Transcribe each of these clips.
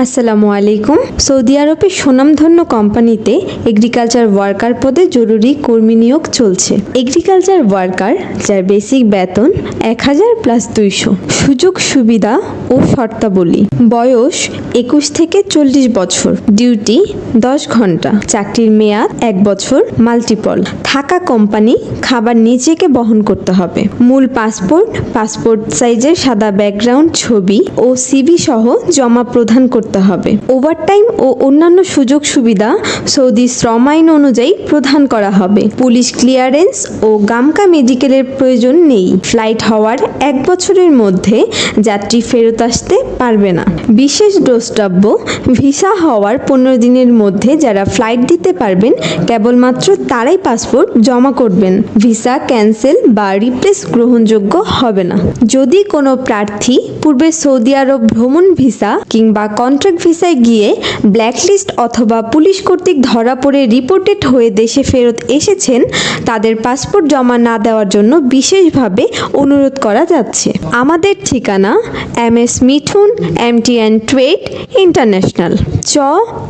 আসসালামু আলাইকুম। সৌদি আরবের সুনামধন্য কোম্পানিতে এগ্রিকালচার ওয়ার্কার পদে জরুরি কর্মী নিয়োগ চলছে। এগ্রিকালচার ওয়ার্কার যার বেসিক বেতন 1000 + 200, সুযোগ সুবিধা ও শর্তাবলী, বয়স 21 থেকে 40 বছর, ডিউটি 10 ঘন্টা, চাকরির মেয়াদ 1 বছর, মাল্টিপল, থাকা কোম্পানি, খাবার নিজেকে বহন করতে হবে, মূল পাসপোর্ট সাইজের সাদা ব্যাকগ্রাউন্ড ছবি ও সিভি সহ জমা প্রদান করতে হবে। ওভারটাইম ও অন্যান্য সুযোগ সুবিধা সৌদি শ্রম আইন অনুযায়ী প্রদান করা হবে। পুলিশ ক্লিয়ারেন্স ও গামকা মেডিকেলের প্রয়োজন নেই। ফ্লাইট হওয়ার 1 বছরের মধ্যে যাত্রী ফেরত আসতে পারবে না। বিশেষ দ্রষ্টব্য, ভিসা হওয়ার 15 দিনের মধ্যে যারা ফ্লাইট দিতে পারবেন কেবলমাত্র তারাই পাসপোর্ট জমা করবেন। ভিসা ক্যান্সেল বা রিপ্লেস গ্রহণযোগ্য হবে না। যদি কোনো প্রার্থী পূর্বে সৌদি আরব ভ্রমণ ভিসা কিংবা কন্ট্রাক্ট ভিসায় গিয়ে ব্ল্যাকলিস্ট অথবা পুলিশ কর্তৃক ধরা পড়ে রিপোর্টেড হয়ে দেশে ফেরত এসেছেন, তাদের পাসপোর্ট জমা না দেওয়ার জন্য বিশেষভাবে অনুরোধ করা যাচ্ছে। আমাদের ঠিকানা MS Mithun MTN trade international,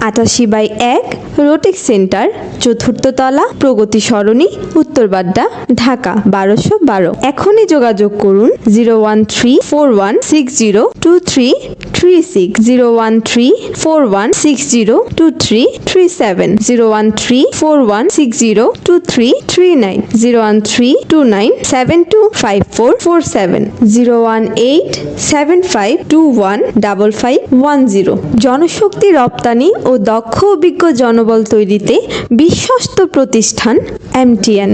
88/1 Rotax centre, 4th তলা, প্রগতি সরণি, উত্তরবাড্ডা, ঢাকা 1212। এখনই যোগাযোগ করুন 01341602336, 01341602337, 01341602339, 01329725447, 01875215510। জনশক্তি রপ্তানি ও দক্ষ অভিজ্ঞ জনবল তৈরিতে বিশ্বস্ত প্রতিষ্ঠান MTN।